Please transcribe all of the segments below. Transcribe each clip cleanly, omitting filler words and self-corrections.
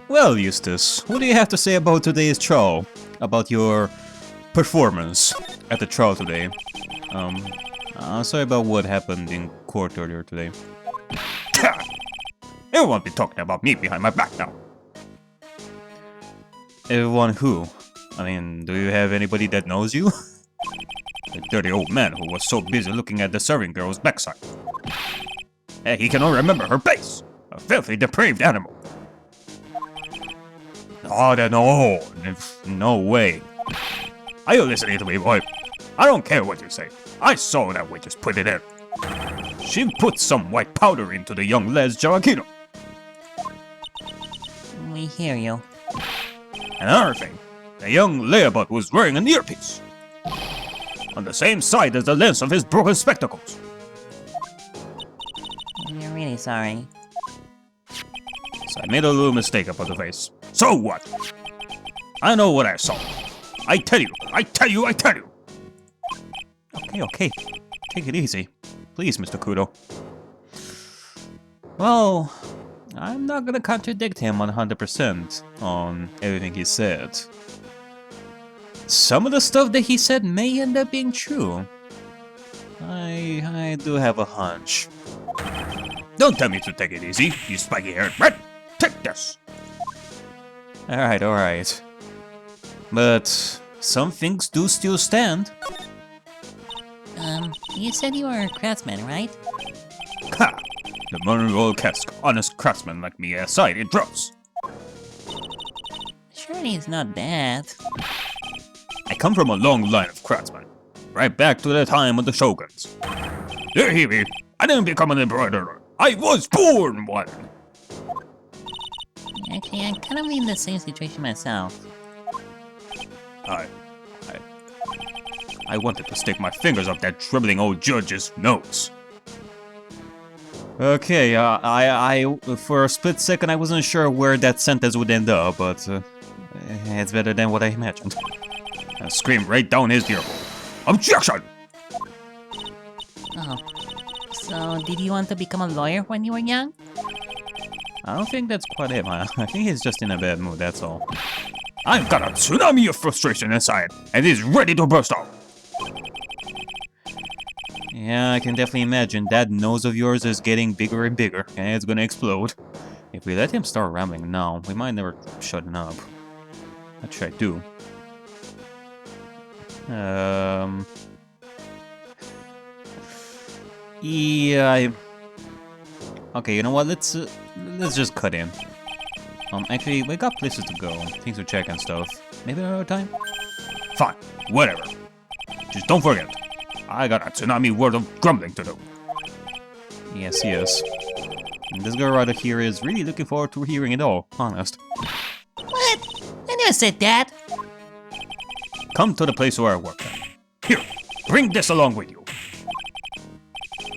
Well, Eustace, what do you have to say about today's trial? About your performance at the trial today? Sorry about what happened in court earlier today. Everyone be talking about me behind my back now. Everyone who? I mean, do you have anybody that knows you? The dirty old man who was so busy looking at the serving girl's backside. And he cannot remember her face. A filthy, depraved animal. Oh, no way. Are you listening to me, boy? I don't care what you say. I saw that witch just put it in. She put some white powder into the young lad's Gyakuten. We hear you. Another thing, the young layaboutt was wearing an earpiece. On the same side as the lens of his broken spectacles. We're really sorry. So I made a little mistake about the face. So what? I know what I saw. I tell you. Okay. Take it easy. Please, Mr. Kudo. Well, I'm not gonna contradict him 100% on everything he said. Some of the stuff that he said may end up being true. I do have a hunch. Don't tell me to take it easy, you spiky-haired rat. Take this. Alright. But some things do still stand. You said you were a craftsman, right? Ha! The modern royal cask, honest craftsman like me aside, it drops. Surely it's not that. I come from a long line of craftsmen, right back to the time of the shoguns. There he be. I didn't become an embroiderer. I was born one. Actually, I'm kind of in the same situation myself. I wanted to stick my fingers up that dribbling old judge's nose. Okay, I for a split second I wasn't sure where that sentence would end up, but it's better than what I imagined. I screamed right down his ear. Objection! Oh. So, did you want to become a lawyer when you were young? I don't think that's quite him. I think he's just in a bad mood, that's all. I've got a tsunami of frustration inside, and it's ready to burst out. Yeah, I can definitely imagine that nose of yours is getting bigger and bigger, and it's gonna explode. If we let him start rambling now, we might never shut him up. What should I do? Yeah, okay, you know what? Let's just cut in. Actually, we got places to go, things to check and stuff. Maybe another time? Fine, whatever. Just don't forget, I got a tsunami worth of grumbling to do. Yes. And this girl right here is really looking forward to hearing it all, honest. What? I never said that! Come to the place where I work. Here, bring this along with you.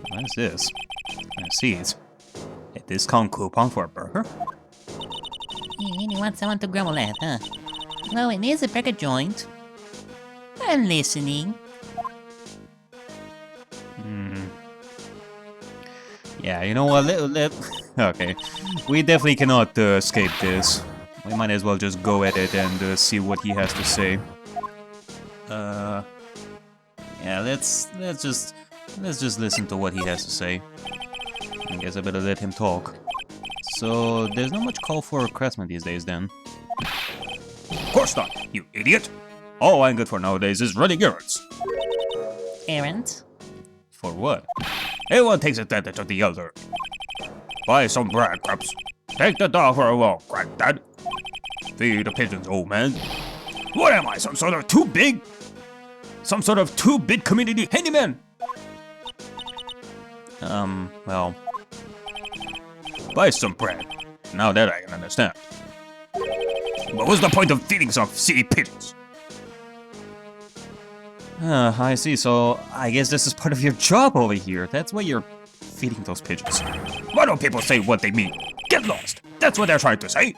What is this? I see it. A discount coupon for a burger? You really want someone to grumble at, huh? Well, it is a burger joint. I'm listening. Yeah, you know what, okay. We definitely cannot escape this. We might as well just go at it and see what he has to say. Yeah, let's just listen to what he has to say. I guess I better let him talk. So, there's not much call for a craftsman these days then. Of course not, you idiot. All I'm good for nowadays is running errands. Errands? For what? Everyone takes advantage of the elder. Buy some breadcrumbs. Take the dog for a walk, Granddad. Feed the pigeons, old man. What am I, some sort of too big? Some sort of too big community handyman? Well... Buy some bread. Now that I can understand. But what's the point of feeding some silly pigeons? I see, so I guess this is part of your job over here. That's why you're feeding those pigeons. Why don't people say what they mean? Get lost! That's what they're trying to say!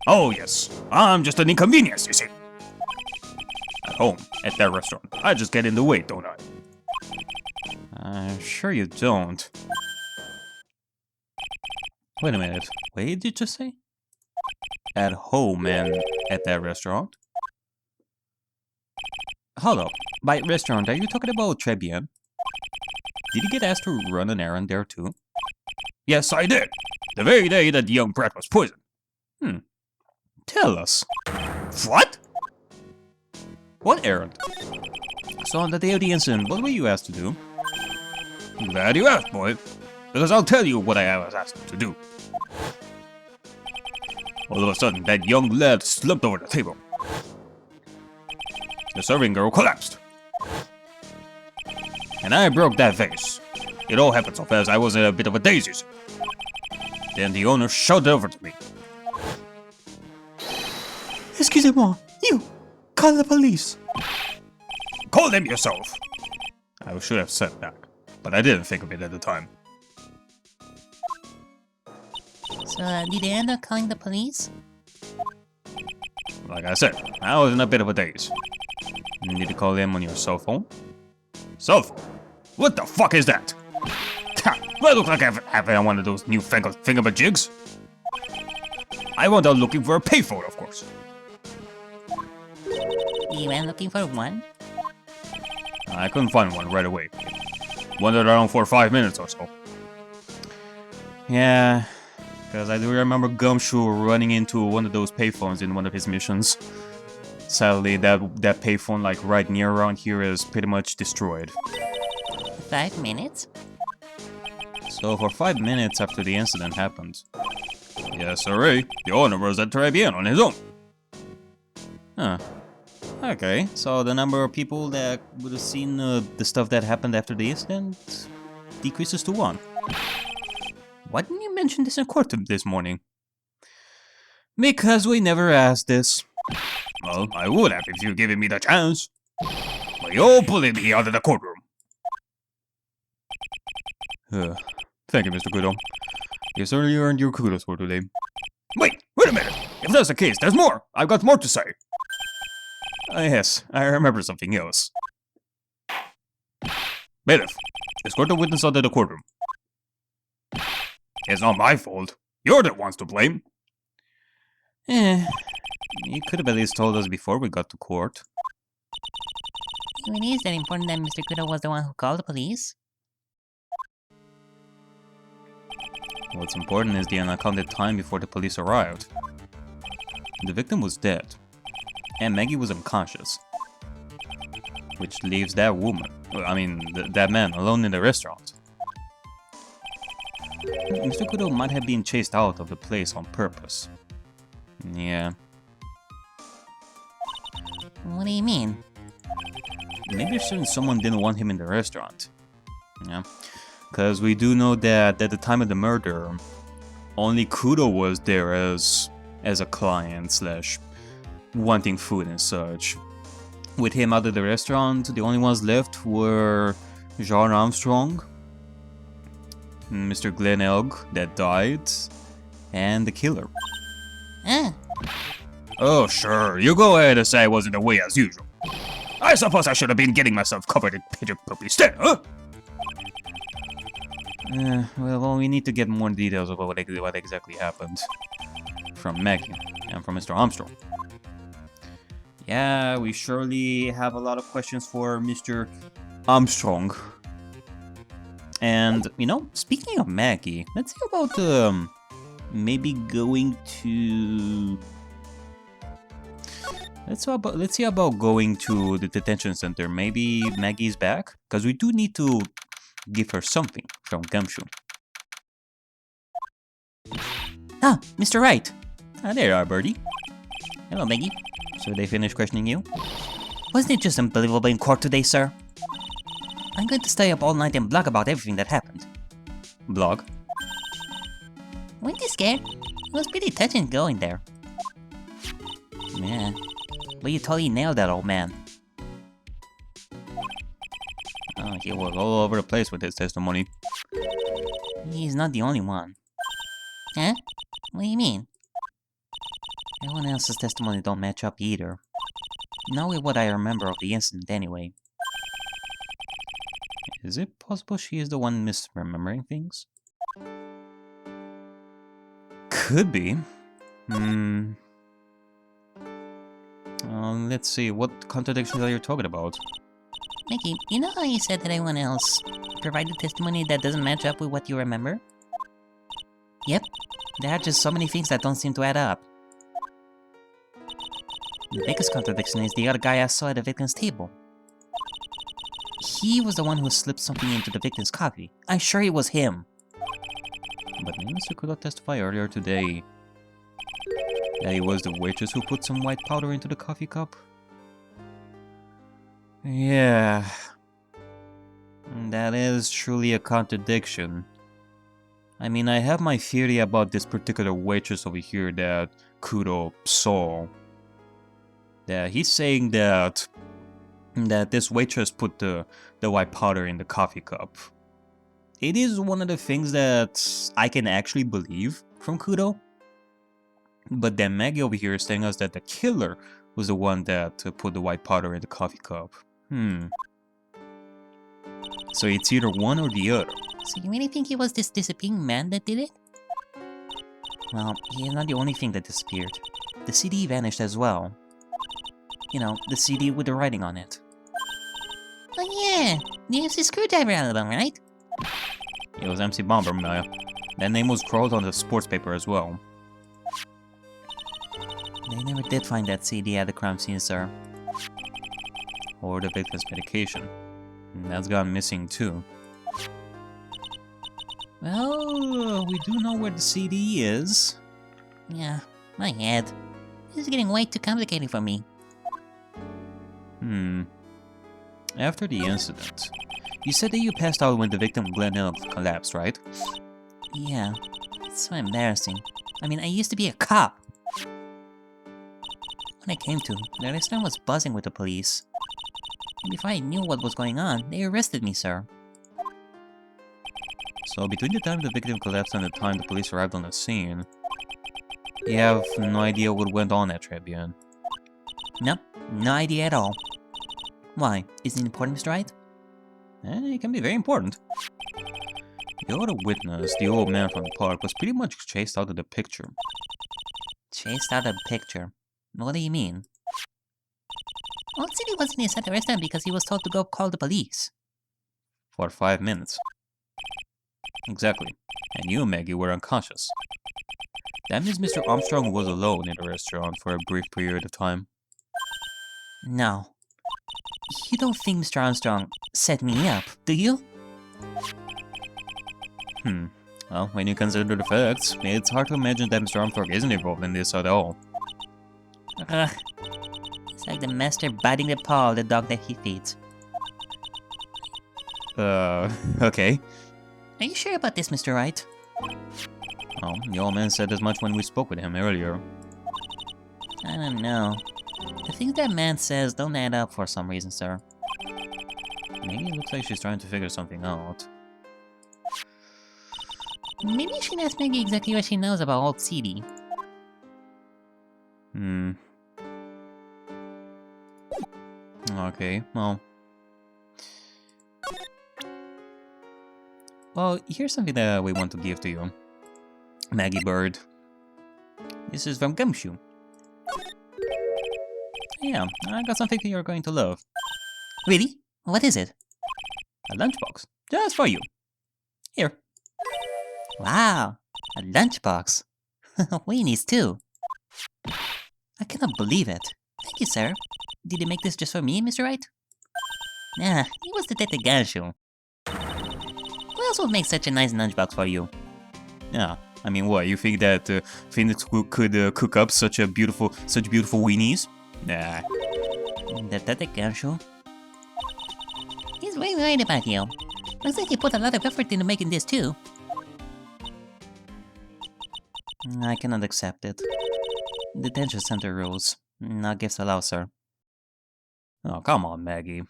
Oh yes, I'm just an inconvenience, you see. At home, at that restaurant, I just get in the way, don't I? Sure you don't. Wait a minute. Wait, did you just say? At home and at that restaurant? Hold up. By restaurant, are you talking about Trebien? Did you get asked to run an errand there too? Yes, I did. The very day that the young brat was poisoned. Tell us. What? What errand? So on the day of the incident, what were you asked to do? Glad you asked, boy. Because I'll tell you what I was asked to do. All of a sudden, that young lad slumped over the table. The serving girl collapsed. And I broke that vase. It all happened so fast I was in a bit of a daze. Then the owner shouted over to me. Excusez-moi, you! Call the police! Call them yourself! I should have said that, but I didn't think of it at the time. So, did they end up calling the police? Like I said, I was in a bit of a daze. Did you call them on your cell phone? Cell phone? What the fuck is that? Ha! Do I look like I have one of those newfangled thingamajigs? I went out looking for a payphone, of course. You went looking for one? I couldn't find one right away. Wandered around for 5 minutes or so. Yeah, because I do remember Gumshoe running into one of those payphones in one of his missions. Sadly, that payphone, like right near around here, is pretty much destroyed. 5 minutes? So for 5 minutes after the incident happened. Yes, sirree. The owner was at Trebien on his own. Huh. Okay, so the number of people that would have seen the stuff that happened after the incident decreases to 1. Why didn't you mention this in court this morning? Because we never asked this. Well, I would have if you'd given me the chance. But you all bullied me out of the courtroom. Thank you, Mr. Kudo. You certainly earned your kudos for today. Wait a minute. If that's the case, there's more. I've got more to say. Yes, I remember something else. Bailiff, escort the witness out of the courtroom. It's not my fault. You're the ones to blame. You could have at least told us before we got to court. It is that important that Mr. Kudo was the one who called the police? What's important is the unaccounted time before the police arrived. The victim was dead, and Maggie was unconscious. Which leaves that woman, that man, alone in the restaurant. Mr. Kudo might have been chased out of the place on purpose. Yeah. What do you mean? Maybe someone didn't want him in the restaurant. Yeah. Because we do know that at the time of the murder, only Kudo was there as a client slash wanting food and such. With him out of the restaurant, the only ones left were John Armstrong, Mr. Glenn Elg that died, and the killer. Oh, sure. You go ahead and say I wasn't away as usual. I suppose I should have been getting myself covered in pigeon poop instead, huh? Well, we need to get more details about what exactly happened. From Maggie and from Mr. Armstrong. Yeah, we surely have a lot of questions for Mr. Armstrong. And, speaking of Maggie, let's see about, maybe going to... Let's see about going to the detention center. Maybe Maggie's back? Because we do need to give her something from Gumshoe. Ah, Mr. Wright! There you are, Birdie. Hello, Maggie. So they finished questioning you? Wasn't it just unbelievable in court today, sir? I'm going to stay up all night and blog about everything that happened. Blog? Weren't you scared? It was pretty touching going there. Yeah. But you totally nailed that old man. Oh, he was all over the place with his testimony. He's not the only one. Huh? What do you mean? Everyone else's testimony don't match up either. Not with what I remember of the incident anyway. Is it possible she is the one misremembering things? could be. Let's see, what contradictions are you talking about? Mickey, you know how you said that everyone else provided testimony that doesn't match up with what you remember? Yep, there are just so many things that don't seem to add up. The biggest contradiction is the other guy I saw at the victim's table. He was the one who slipped something into the victim's coffee. I'm sure it was him. But Mr. Kudo testified earlier today that it was the waitress who put some white powder into the coffee cup. Yeah, that is truly a contradiction. I mean, I have my theory about this particular waitress over here that Kudo saw. That he's saying that this waitress put the white powder in the coffee cup. It is one of the things that I can actually believe from Kudo. But then Maggie over here is telling us that the killer was the one that put the white powder in the coffee cup. So it's either one or the other. So you really think it was this disappearing man that did it? Well, he's not the only thing that disappeared. The CD vanished as well. You know, the CD with the writing on it. Oh yeah, the MC Screwdriver album, right? It was MC Bomber, Maya. That name was scrawled on the sports paper as well. They never did find that CD at the crime scene, sir. Or the victim's medication. And that's gone missing too. Well, we do know where the CD is. Yeah, my head. This is getting way too complicated for me. After the incident, you said that you passed out when the victim Glenn Hill collapsed, right? Yeah, it's so embarrassing. I mean, I used to be a cop. When I came to, the restaurant was buzzing with the police. And before I knew what was going on, they arrested me, sir. So between the time the victim collapsed and the time the police arrived on the scene, you have no idea what went on at Trebian? Nope, no idea at all. Why? Is it important, Mr. Wright? It can be very important. The other witness, the old man from the park, was pretty much chased out of the picture. Chased out of the picture? What do you mean? Old City wasn't inside the restaurant because he was told to go call the police. For 5 minutes. Exactly. And you, Maggie, were unconscious. That means Mr. Armstrong was alone in the restaurant for a brief period of time. No. You don't think Mr. Armstrong set me up, do you? Well, when you consider the facts, it's hard to imagine that Mr. Armstrong isn't involved in this at all. Ugh. It's like the master biting the paw of the dog that he feeds. Okay. Are you sure about this, Mr. Wright? Well, the old man said as much when we spoke with him earlier. I don't know. The things that man says don't add up for some reason, sir. Maybe it looks like she's trying to figure something out. Maybe you should ask Maggie exactly what she knows about old CD. Okay, well... Well, here's something that we want to give to you. Maggie Bird. This is from Gumshoe. Yeah, I got something that you're going to love. Really? What is it? A lunchbox. Just for you. Here. Wow, a lunchbox. Weenies too. I cannot believe it. Thank you, sir. Did you make this just for me, Mr. Wright? Nah, it was Detective Ganshu. Who else would make such a nice lunchbox for you? Yeah, I mean, what, you think that Phoenix could cook up such beautiful weenies? Nah. Detective Ganshu? He's really right about you. Looks like he put a lot of effort into making this too. I cannot accept it. Detention center rules. No gifts allowed, sir. Oh, come on, Maggie.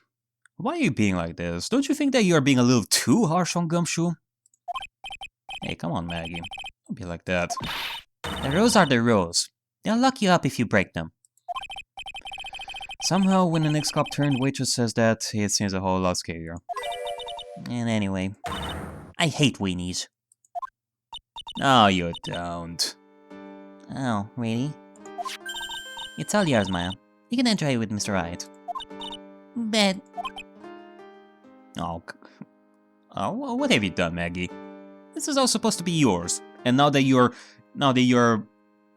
Why are you being like this? Don't you think that you are being a little too harsh on Gumshoe? Hey, come on, Maggie. Don't be like that. The rules are the rules. They'll lock you up if you break them. Somehow, when the next cop turned waitress says that, it seems a whole lot scarier. And anyway, I hate weenies. No, you don't. Oh, really? It's all yours, Maya. You can enjoy it with Mr. Wright. But... Oh, what have you done, Maggie? This is all supposed to be yours, and now that you're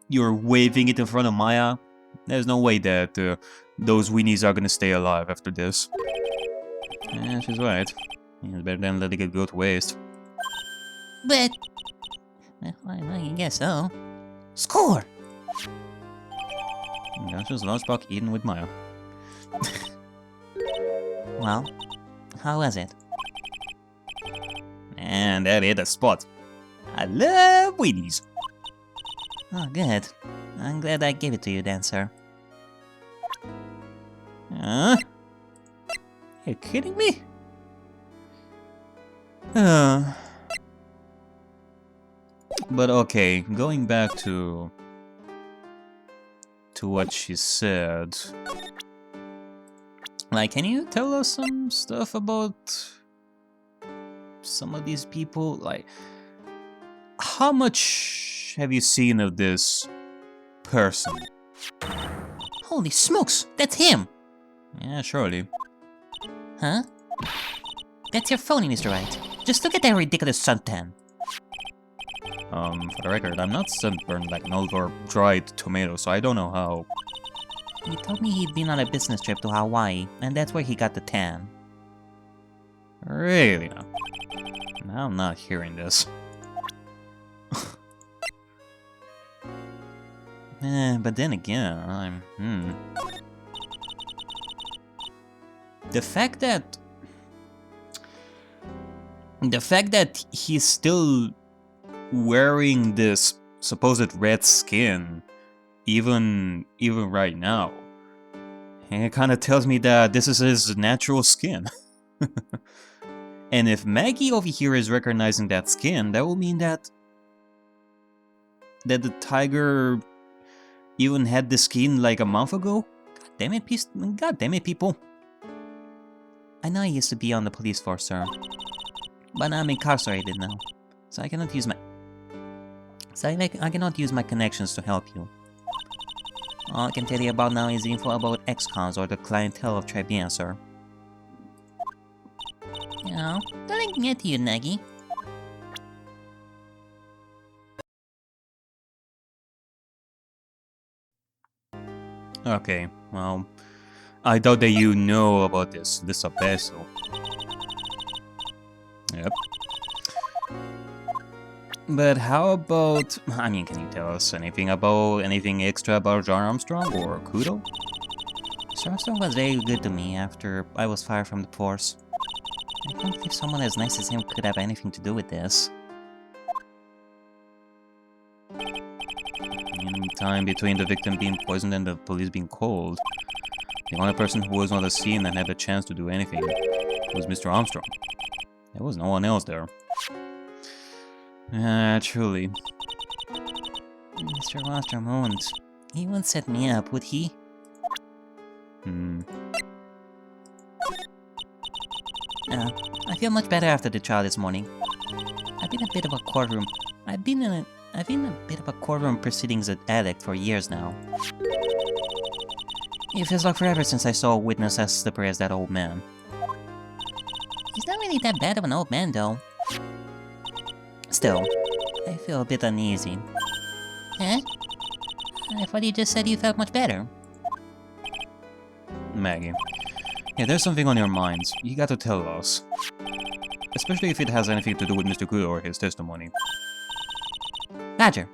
waving it in front of Maya, there's no way that those weenies are gonna stay alive after this. Yeah, she's right. It's better than letting it go to waste. But... Well, I guess so. Score! That's just lunchbox eaten with Maya. Well, how was it? And that hit a spot. I love weenies. Oh, good. I'm glad I gave it to you then, sir. Huh? You kidding me? But okay, going back to what she said. Like, can you tell us some stuff about some of these people? Like, how much have you seen of this person? Holy smokes, that's him! Yeah, surely. Huh? That's your phony, Mr. Wright. Just look at that ridiculous suntan. For the record, I'm not sunburned like an over-dried tomato, so I don't know how. He told me he'd been on a business trip to Hawaii, and that's where he got the tan. Really? Now I'm not hearing this. But then again, The fact that he's still wearing this supposed red skin, even right now, it kind of tells me that this is his natural skin. And if Maggie over here is recognizing that skin, that will mean that the tiger even had the skin like a month ago. God damn it, people. I know I used to be on the police force, sir. But I'm incarcerated now, so I cannot use my... I cannot use my connections to help you. All I can tell you about now is info about ex-cons or the clientele of Tribune, sir. You know, don't I get to you, Nagi? Okay, well, I doubt that you know about this peso. Yep. But how about... I mean, can you tell us anything extra about John Armstrong or Kudo? Mr. Armstrong was very good to me after I was fired from the force. I can't believe someone as nice as him could have anything to do with this. In the time between the victim being poisoned and the police being called, the only person who was on the scene and had the chance to do anything was Mr. Armstrong. There was no one else there. Truly. Mr. Armstrong won't. He won't set me up, would he? I feel much better after the trial this morning. I've been a bit of a courtroom proceedings addict for years now. It feels like forever since I saw a witness as slippery as that old man. He's not really that bad of an old man, though. Still, I feel a bit uneasy. Huh? I thought you just said you felt much better. Maggie. Yeah, there's something on your minds. You got to tell us. Especially if it has anything to do with Mr. Kudo or his testimony. Roger.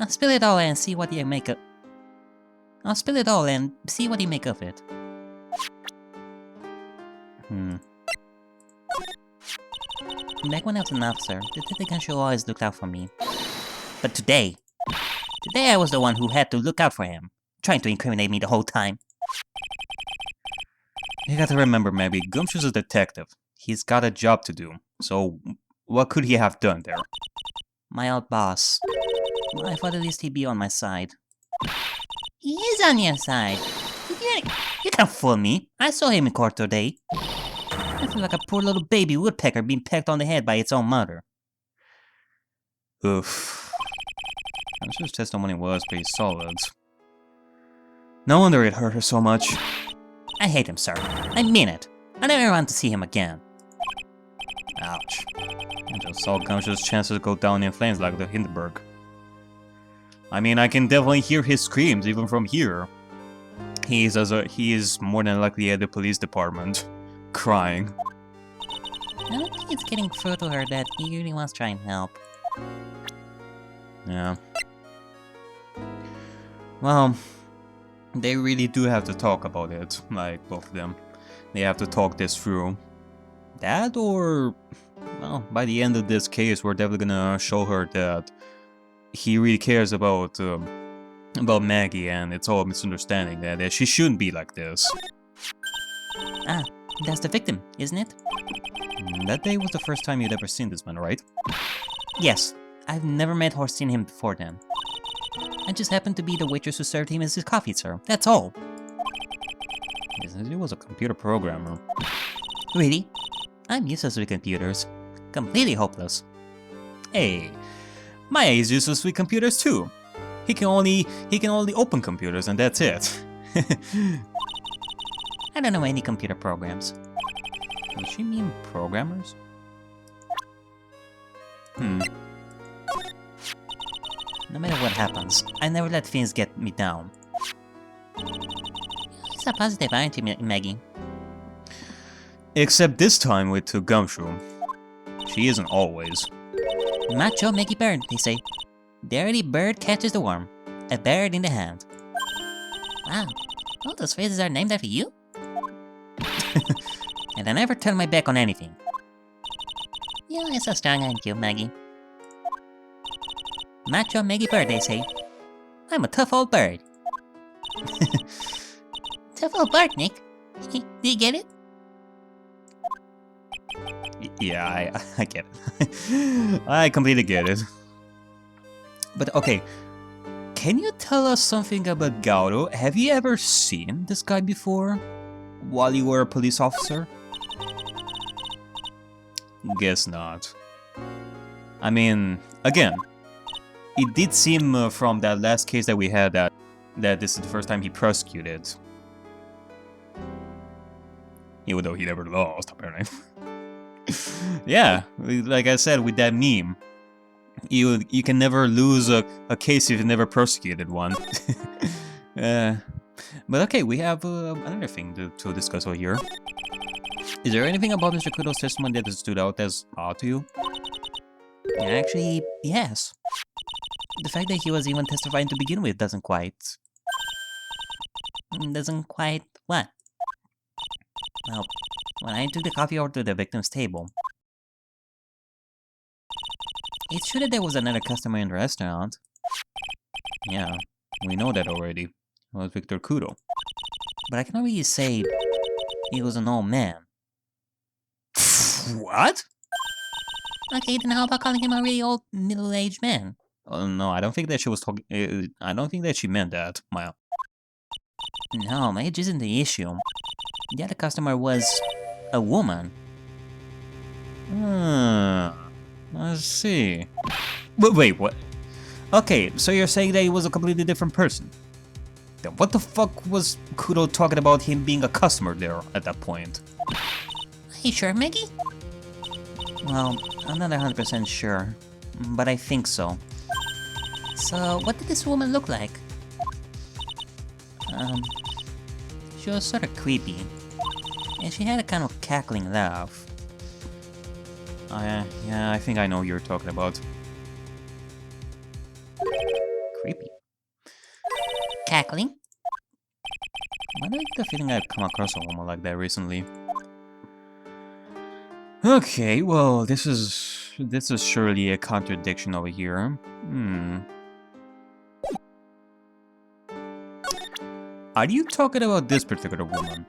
I'll spill it all and see what you make of... I'll spill it all and see what you make of it. Back when I was an officer, Detective Ganshu always looked out for me. But today I was the one who had to look out for him, trying to incriminate me the whole time. You gotta remember, maybe Gumshoe's a detective. He's got a job to do. So, what could he have done there? My old boss. I thought at least he'd be on my side. He is on your side. You can't fool me. I saw him in court today. I feel like a poor little baby woodpecker being pecked on the head by its own mother. Oof. Gumshoe's testimony was pretty solid. No wonder it hurt her so much. I hate him, sir. I mean it. I never want to see him again. Ouch. I just saw Gumshoe's chances go down in flames like the Hindenburg. I mean, I can definitely hear his screams even from here. He is more than likely at the police department, crying. I don't think it's getting through to her that he really wants to try and help. Yeah. Well, they really do have to talk about it, like both of them. They have to talk this through. That or, well, by the end of this case, we're definitely gonna show her that he really cares about Maggie, and it's all a misunderstanding, that she shouldn't be like this. Ah, that's the victim, isn't it? That day was the first time you'd ever seen this man, right? Yes, I've never met or seen him before then. I just happened to be the waitress who served him his coffee, sir. That's all. He was a computer programmer. Really? I'm useless with computers. Completely hopeless. Hey, Maya is useless with computers too. He can only open computers and that's it. I don't know any computer programs. Does she mean programmers? No matter what happens, I never let things get me down. It's a positive, aren't you, Maggie? Except this time with Gumshoe. She isn't always. Macho Maggie Bird, they say. Dirty bird catches the worm. A bird in the hand. Wow, all those phrases are named after you? And I never turn my back on anything. You're so strong, aren't you, Maggie? Macho Maggie Bird, they say. I'm a tough old bird. Tough old bird, Nick. Do you get it? Yeah, I get it. I completely get it. But okay, can you tell us something about Gauro? Have you ever seen this guy before? While you were a police officer? Guess not. I mean, again, it did seem from that last case that we had that this is the first time he prosecuted. Even though he never lost, apparently. Yeah, like I said with that meme, you can never lose a case if you never prosecuted one. But okay, we have another thing to discuss over here. Is there anything about Mr. Kudo's testimony that stood out as odd to you? Actually, yes. The fact that he was even testifying to begin with doesn't quite... what? Well, when I took the coffee over to the victim's table, it's true that there was another customer in the restaurant. Yeah, we know that already. It was Victor Kudo. But I cannot really say he was an old man. What? Okay, then how about calling him a really old, middle-aged man? Oh no, I don't think that she was talking. I don't think that she meant that, Maya. No, age isn't the issue. The other customer was a woman. I see. But wait, what? Okay, so you're saying that he was a completely different person? Then what the fuck was Kudo talking about him being a customer there at that point? Are you sure, Maggie? Well, I'm not 100% sure, but I think so. So, what did this woman look like? She was sort of creepy, and she had a kind of cackling laugh. Yeah, I think I know what you're talking about. Creepy. Cackling? Why do I get the feeling I've come across a woman like that recently? Okay, well, this is surely a contradiction over here. Are you talking about this particular woman?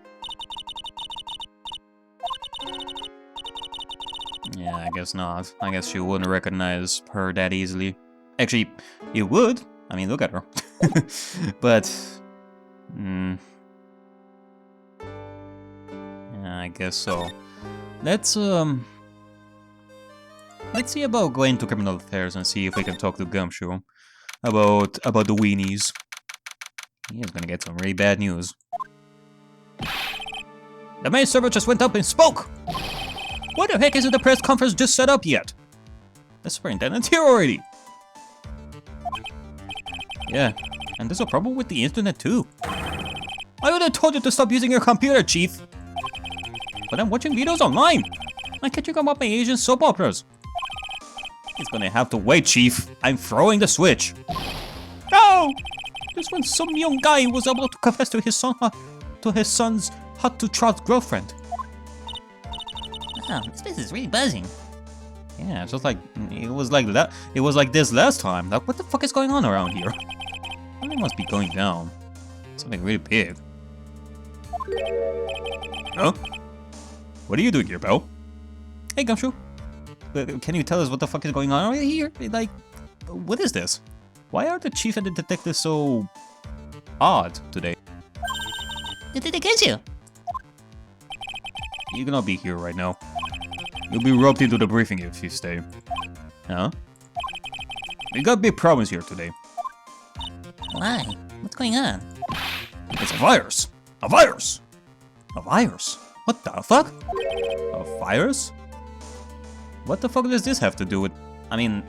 Yeah, I guess not. I guess she wouldn't recognize her that easily. Actually, you would. I mean, look at her. But... yeah, I guess so. Let's see about going to criminal affairs and see if we can talk to Gumshoe. about the Weenies. He is gonna get some really bad news. The main server just went up in smoke! Why the heck isn't the press conference just set up yet? The superintendent's here already! Yeah, and there's a problem with the internet too. I would have told you to stop using your computer, Chief! But I'm watching videos online! I'm catching up on my Asian soap operas! He's gonna have to wait, Chief! I'm throwing the switch! No! Just when some young guy was able to confess to his son's hot-to-trot girlfriend. Wow, this place is really buzzing. Yeah, it's just like it was like that. It was like this last time. Like, what the fuck is going on around here? Something must be going down. Something really big. Huh? What are you doing here, Belle? Hey, Gumshoe. Can you tell us what the fuck is going on right here? Like, what is this? Why are the chief and the detective so odd today? Did they get you? You're gonna be here right now. You'll be roped into the briefing if you stay. Huh? We got big problems here today. Why? What's going on? It's a virus! A virus! A virus? What the fuck? A virus? What the fuck does this have to do with... I mean...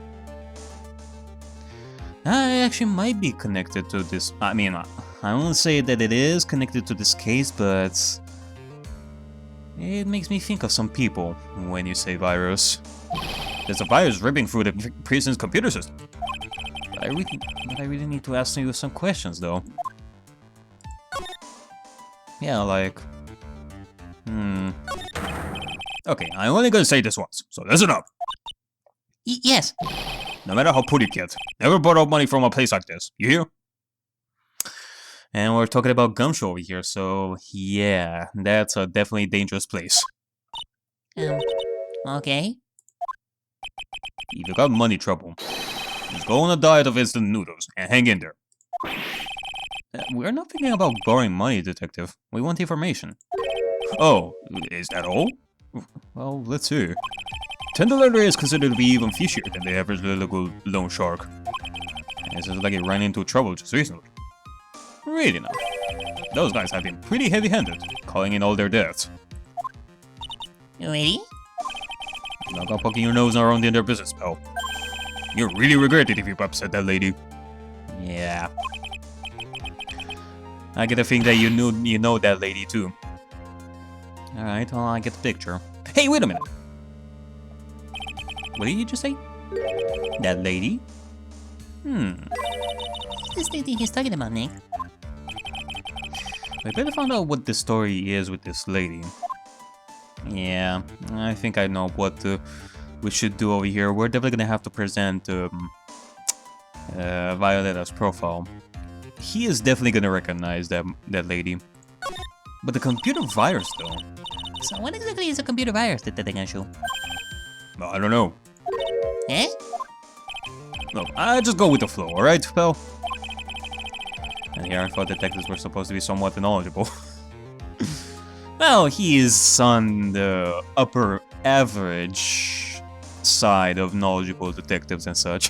I actually might be connected to this... I mean, I won't say that it is connected to this case, but... It makes me think of some people when you say virus. There's a virus ripping through the prison's computer system. But I really need to ask you some questions, though. Yeah, like... Okay, I'm only gonna say this once, so listen up. Yes. No matter how poor you get, never borrow money from a place like this. You hear? And we're talking about Gumshoe over here, so yeah, that's a definitely dangerous place. Okay. If you got money trouble, just go on a diet of instant noodles and hang in there. We're not thinking about borrowing money, Detective. We want information. Oh, is that all? Well, let's see. $10 is considered to be even fishier than the average little loan shark. And it's just like it ran into trouble just recently. Really now. Those guys have been pretty heavy-handed, calling in all their debts. Really? Not gonna poking your nose around in their business, pal. You'll really regret it if you upset that lady. Yeah. I get a feeling that you know that lady too. Alright, well, I get the picture. Hey, wait a minute! What did you just say? That lady? What's this lady he's talking about, Nick? We better find out what the story is with this lady. Yeah, I think I know what we should do over here. We're definitely gonna have to present Violetta's profile. He is definitely gonna recognize that lady. But the computer virus, though. So what exactly is a computer virus that they can show? I don't know. Eh? Look, I just go with the flow, alright, pal? And here I thought detectives were supposed to be somewhat knowledgeable. Well, he is on the upper average side of knowledgeable detectives and such.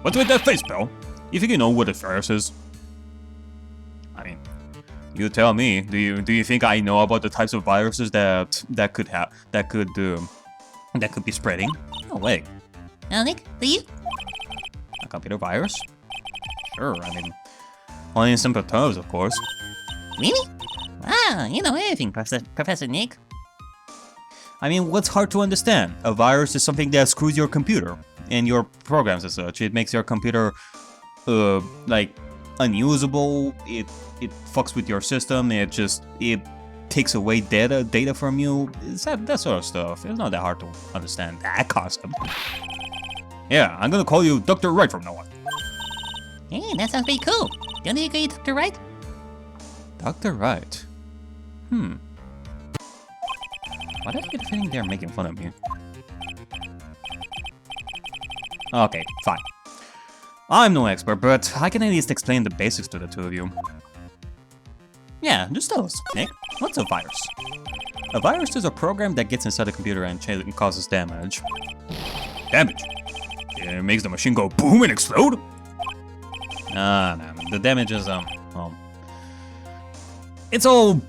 What's with that face, pal? You think you know what a virus is? I mean, you tell me. Do you think I know about the types of viruses that could be spreading? No way. Nick, do you? A computer virus? Sure, I mean, only in simple terms, of course. Really? Wow, you know everything, Professor Nick. I mean, what's hard to understand? A virus is something that screws your computer and your programs and such. It makes your computer, like, unusable. It fucks with your system. It takes away data from you. It's that sort of stuff. It's not that hard to understand that concept. Yeah, I'm gonna call you Dr. Wright from now on. Hey, that sounds pretty cool. Don't you agree, Dr. Wright? Dr. Wright? Why do I get a feeling they're making fun of me? Okay, fine. I'm no expert, but I can at least explain the basics to the two of you. Yeah, just tell us, Nick. What's a virus? A virus is a program that gets inside the computer and causes damage. Damage? It makes the machine go boom and explode? No, the damage is, well... It's all...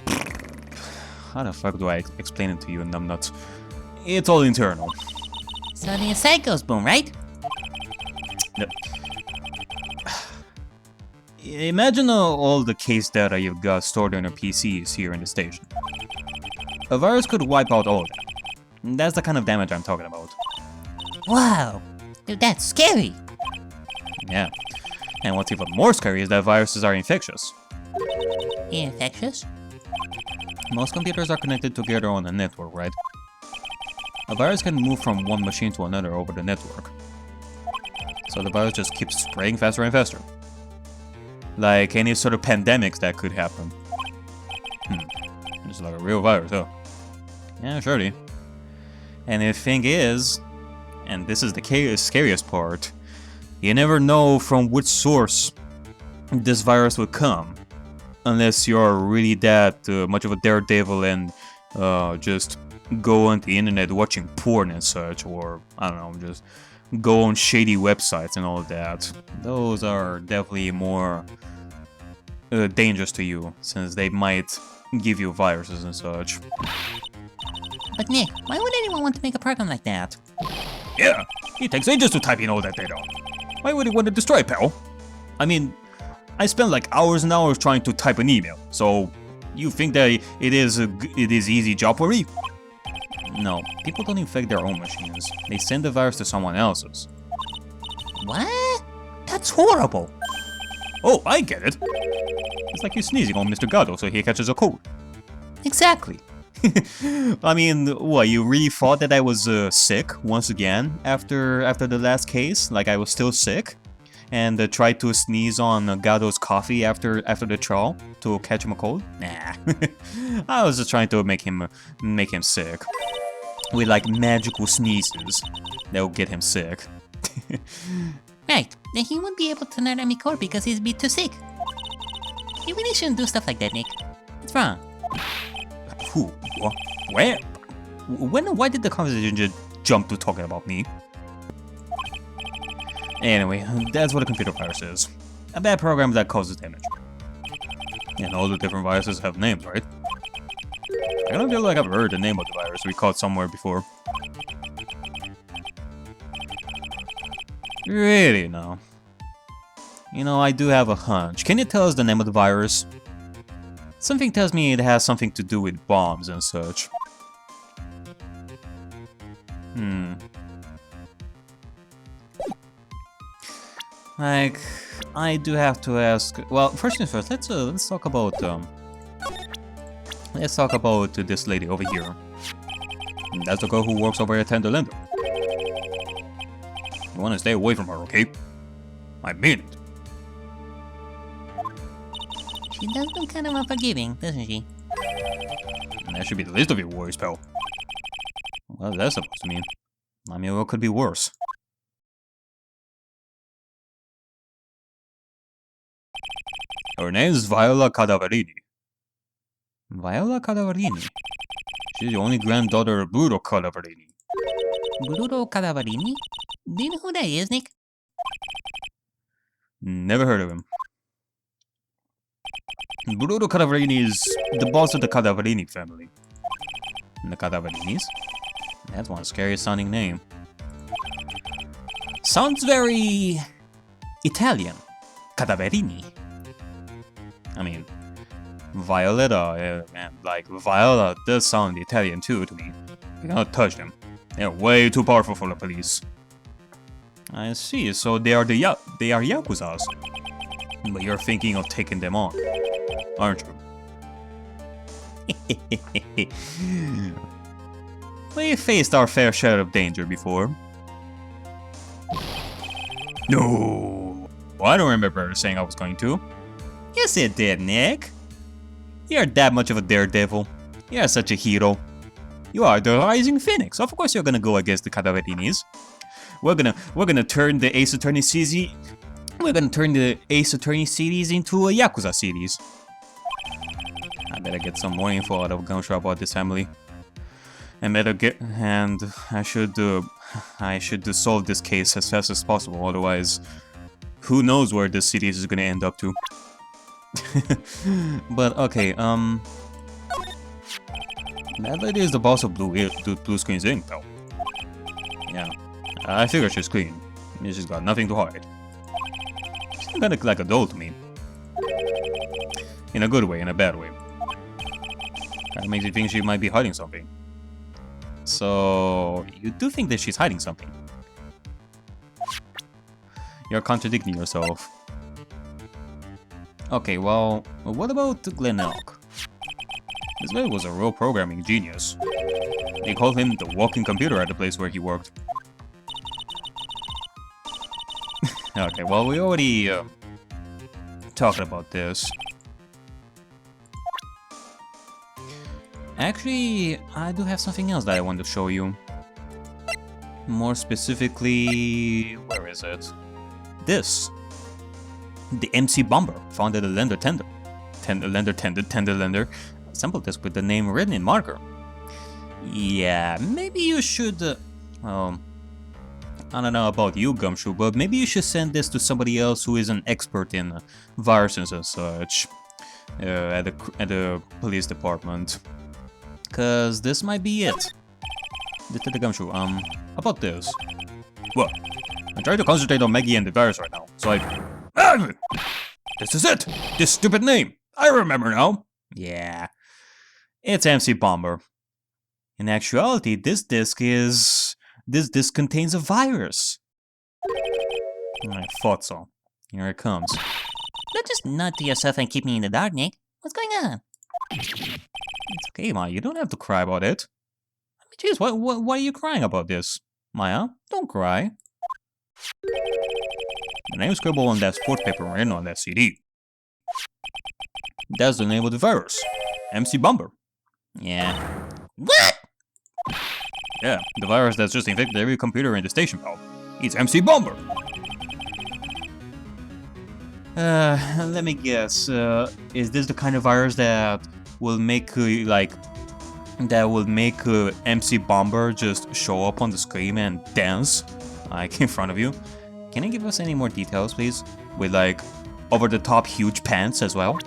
How the fuck do I explain it to you, numbnuts? It's all internal. So the inside goes boom, right? Yep. Imagine all the case data you've got stored on your PCs here in the station. A virus could wipe out all of that. That's the kind of damage I'm talking about. Wow, dude, that's scary. Yeah. And what's even more scary is that viruses are infectious. Infectious? Most computers are connected together on a network, right? A virus can move from one machine to another over the network. So the virus just keeps spreading faster and faster. Like any sort of pandemics that could happen. It's like a real virus, huh? Yeah, surely. And the thing is, and this is the scariest part, you never know from which source this virus would come. Unless you're really that much of a daredevil and just go on the internet watching porn and such, or, I don't know, just go on shady websites and all of that. Those are definitely more dangerous to you, since they might give you viruses and such. But Nick, why would anyone want to make a program like that? Yeah, it takes ages to type in all that data. Why would you want to destroy it, pal? I mean, I spent like hours and hours trying to type an email, so you think that it is easy job for me? No, people don't infect their own machines. They send the virus to someone else's. What? That's horrible. Oh, I get it. It's like you're sneezing on Mr. Gado so he catches a cold. Exactly. I mean, what, you really thought that I was sick once again after the last case? Like I was still sick? And tried to sneeze on Gado's coffee after the trial to catch him a cold? Nah. I was just trying to make him sick. With like magical sneezes that will get him sick. Right, then he won't be able to not let me call because he'd be too sick. You really shouldn't do stuff like that, Nick. It's wrong. Who? Where? Why did the conversation just jump to talking about me? Anyway, that's what a computer virus is. A bad program that causes damage. And all the different viruses have names, right? I don't feel like I've heard the name of the virus we caught somewhere before. Really, no. You know, I do have a hunch. Can you tell us the name of the virus? Something tells me it has something to do with bombs and such. Like, I do have to ask. Well, first things first. Let's talk about this lady over here. That's the girl who works over at Tender Lender. You want to stay away from her, okay? I mean it. She does look kind of unforgiving, doesn't she? That should be the least of your worries, pal. What that's supposed to mean? I mean, what could be worse? Her name is Viola Cadavarini. Viola Cadavarini. She's the only granddaughter of Bruno Cadavarini. Bruno Cadavarini? Do you know who that is, Nick? Never heard of him. Bruno Cadavarini is the boss of the Cadavarini family. And the Cadavarinis? That's one scary sounding name. Sounds very Italian. Cadavarini. I mean, Violetta, like Viola does sound Italian too to me. You cannot touch them. They're way too powerful for the police. I see, so they are Yakuzas. But you're thinking of taking them on, aren't you? We faced our fair share of danger before. No, I don't remember saying I was going to. Yes, it did, Nick. You're that much of a daredevil. You're such a hero. You are the rising phoenix. Of course, you're gonna go against the Cadaverinis. We're gonna turn the Ace Attorney series. We're gonna turn the Ace Attorney series into a Yakuza series. I better get some more info out of Gunshaw about this family. I should solve this case as fast as possible. Otherwise, Who knows where this series is gonna end up to. But okay, that lady is the boss of Blue Screen's Inc. though. Yeah, I figure she's clean. She's got nothing to hide. She's kinda like a doll to me. In a good way, in a bad way. Kinda makes you think she might be hiding something. So, you do think that she's hiding something? You're contradicting yourself. Okay, well, what about Glenn Elk? This guy was a real programming genius. They called him the walking computer at the place where he worked. Okay, well, we already talked about this. Actually, I do have something else that I want to show you. More specifically, where is it? This. The MC Bomber found at a lender tender. Tender lender. Assembled this with the name written in marker. Yeah, maybe you should, well, I don't know about you, Gumshoe, but maybe you should send this to somebody else who is an expert in viruses and such at the police department. Cause this might be it. The Gumshoe, how about this? What? I'm trying to concentrate on Maggie and the virus right now, so Ah! This is it! This stupid name! I remember now! Yeah. It's MC Bomber. In actuality, this disk contains a virus. I thought so. Here it comes. Don't just nod to yourself and keep me in the dark, Nick. What's going on? It's okay, Maya. You don't have to cry about it. I mean, jeez, why are you crying about this? Maya, don't cry. The name scribbled on that sports paper written on that CD. That's the name of the virus. MC Bomber. Yeah. What? Yeah, the virus that's just infected every computer in the station, pal. It's MC Bomber. Let me guess. Is this the kind of virus that will make MC Bomber just show up on the screen and dance, like in front of you? Can you give us any more details, please? With like over-the-top huge pants as well.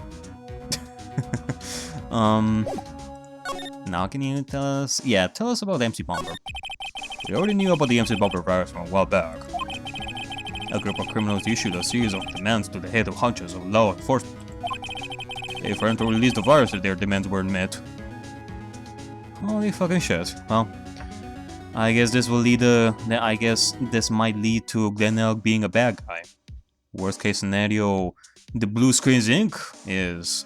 Now can you tell us? Yeah, tell us about MC Bomber. We already knew about the MC Bomber virus from a while back. A group of criminals issued a series of demands to the head of honchos of law enforcement. They threatened to release the virus if their demands weren't met. Holy fucking shit. Well, I guess this will lead I guess this might lead to Glenn Elk being a bad guy. Worst case scenario, the Blue Screens Inc. is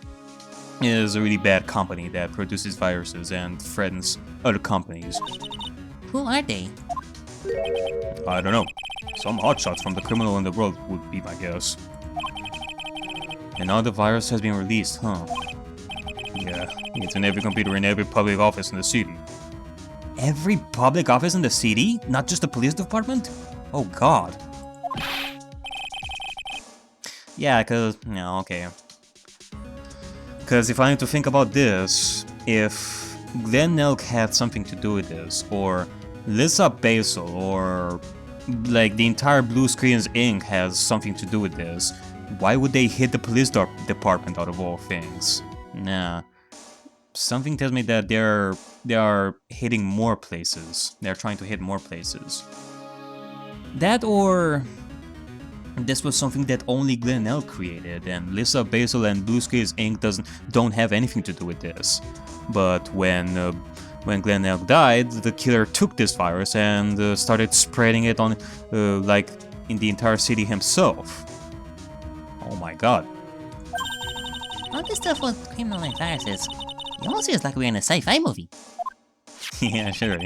a really bad company that produces viruses and threatens other companies. Who are they? I don't know. Some hotshots from the criminal underworld would be my guess. And now the virus has been released, huh? Yeah, it's in every computer in every public office in the city. Every public office in the city? Not just the police department? Oh god. Yeah, cause... no, okay. Cause if I need to think about this, if Glenn Elk had something to do with this, or Lisa Basil, or like the entire Blue Screens Inc. has something to do with this, why would they hit the police department out of all things? Nah. Something tells me that they are hitting more places. They're trying to hit more places. That or this was something that only Glenn Elk created, and Lisa Basil and Blue Screens Inc. don't have anything to do with this. But when Glenn Elk died, the killer took this virus and started spreading it on, like, in the entire city himself. Oh my god. All this stuff with criminal and viruses. It almost feels like we're in a sci-fi movie. Yeah, sure.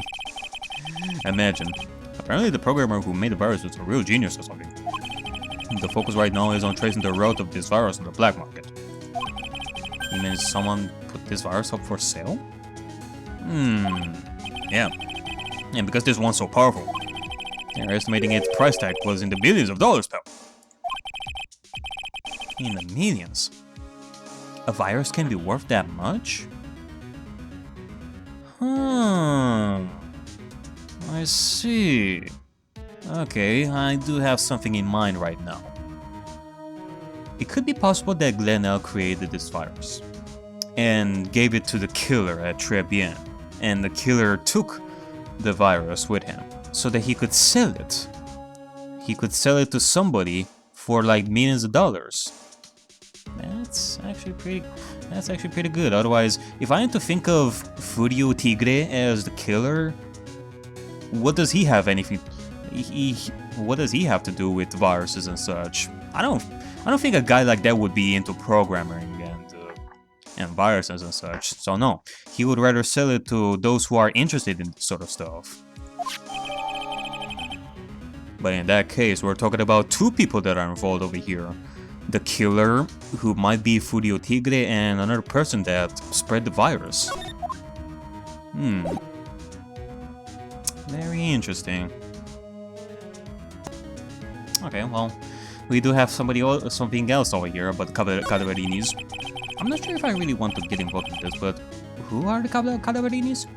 Imagine. Apparently the programmer who made the virus was a real genius or something. The focus right now is on tracing the route of this virus on the black market. You mean someone put this virus up for sale? Yeah. And because this one's so powerful, they're estimating its price tag was in the billions of dollars, pal. In the millions? A virus can be worth that much? I see. Okay, I do have something in mind right now. it could be possible that Glenn created this virus and gave it to the killer at Trebien, and the killer took the virus with him so that he could sell it. He could sell it to somebody for like millions of dollars. That's actually pretty good. Otherwise, if I had to think of Furio Tigre as the killer, what does he have anything? What does he have to do with viruses and such? I don't think a guy like that would be into programming and viruses and such. So no, he would rather sell it to those who are interested in this sort of stuff. But in that case, we're talking about two people that are involved over here. The killer, who might be Furio Tigre, and another person that spread the virus. Very interesting. Okay, well, we do have something else over here about the Cadaverinis. I'm not sure if I really want to get involved in this, but who are the Cadaverinis?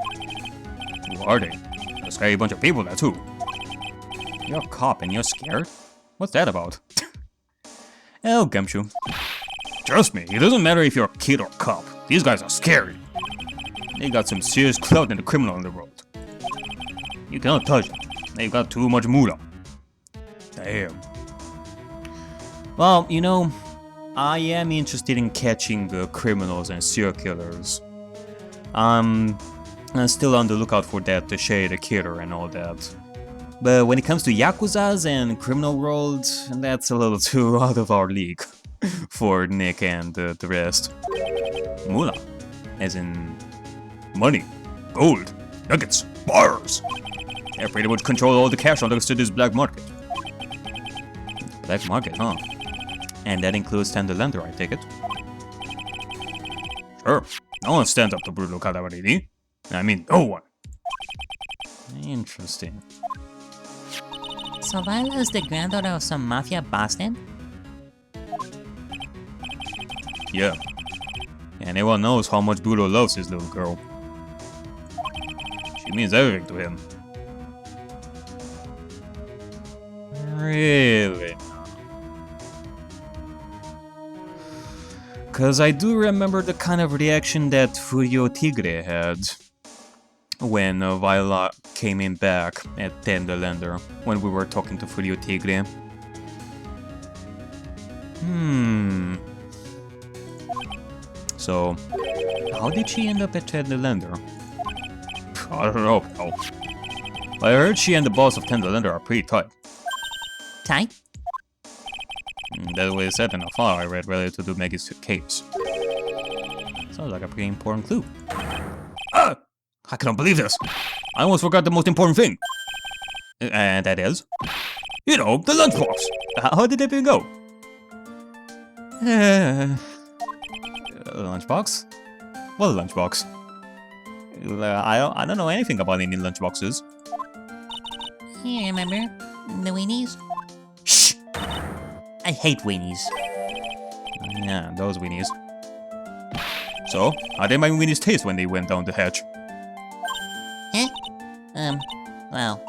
Who are they? A scary bunch of people, that's who. You're a cop and you're scared? What's that about? Oh, Gumshoe. Trust me, it doesn't matter if you're a kid or cop. These guys are scary. They got some serious clout in the criminal underworld. You cannot touch them. They've got too much moolah. Damn. Well, you know, I am interested in catching the criminals and serial killers. I'm still on the lookout for that Teixeira the killer and all that. But when it comes to Yakuzas and criminal world, that's a little too out of our league for Nick and the rest. Moolah. As in money, gold, nuggets, bars. They pretty much control all the cash on the city's black market. Black market, huh? And that includes Tendelander, I take it? Sure. No one stands up to Bruno Cadavarini. I mean, no one. Interesting. So Viola is the granddaughter of some mafia boss then? Yeah. And everyone knows how much Bruno loves his little girl. She means everything to him. Really? Cause I do remember the kind of reaction that Furio Tigre had when Viola came in back at Tendelander when we were talking to Furio Tigre. So, how did she end up at Tendelander? I don't know, pal. I heard she and the boss of Tendelander are pretty tight. Tight? That's what it said in a file I read related to Maggie's case. Sounds like a pretty important clue. Ah! I cannot believe this! I almost forgot the most important thing! And that is? You know, the lunchbox! How did everything go? Lunchbox? What lunchbox? I don't know anything about any lunchboxes. You remember? The Weenies? Shh! I hate Weenies. Yeah, those Weenies. So, how did my Weenies taste when they went down the hatch? Eh? Well,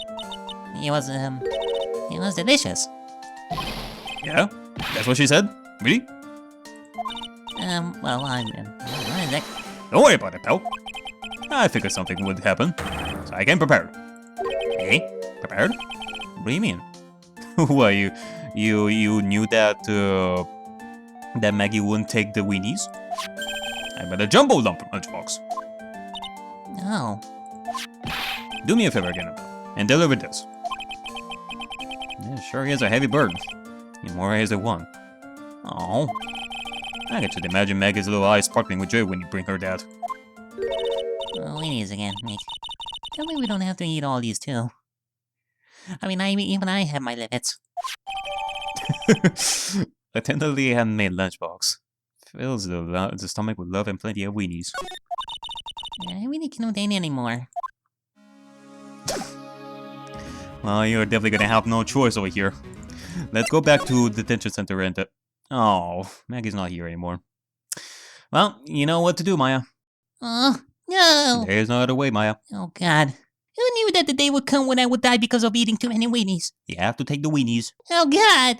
it was delicious. Yeah? That's what she said? Really? Well, Don't worry about it, pal. I figured something would happen, so I came prepared. Eh? Prepared? What do you mean? What, you knew that, that Maggie wouldn't take the Weenies? I made a jumbo lump lunchbox. Oh. Do me a favor again, and deliver this. Yeah, sure is a heavy burden. In more ways than one. Oh, I can just imagine Maggie's little eyes sparkling with joy when you bring her that. Oh, Weenies again, Nick. Tell me we don't have to eat all these too. I mean, even I have my limits. A tenderly handmade lunchbox fills the stomach with love and plenty of Weenies. I really can't eat anymore. Well, you're definitely gonna have no choice over here. Let's go back to the detention center and... Oh, Maggie's not here anymore. Well, you know what to do, Maya. Oh, no! There's no other way, Maya. Oh, God. Who knew that the day would come when I would die because of eating too many Weenies? You have to take the Weenies. Oh, God!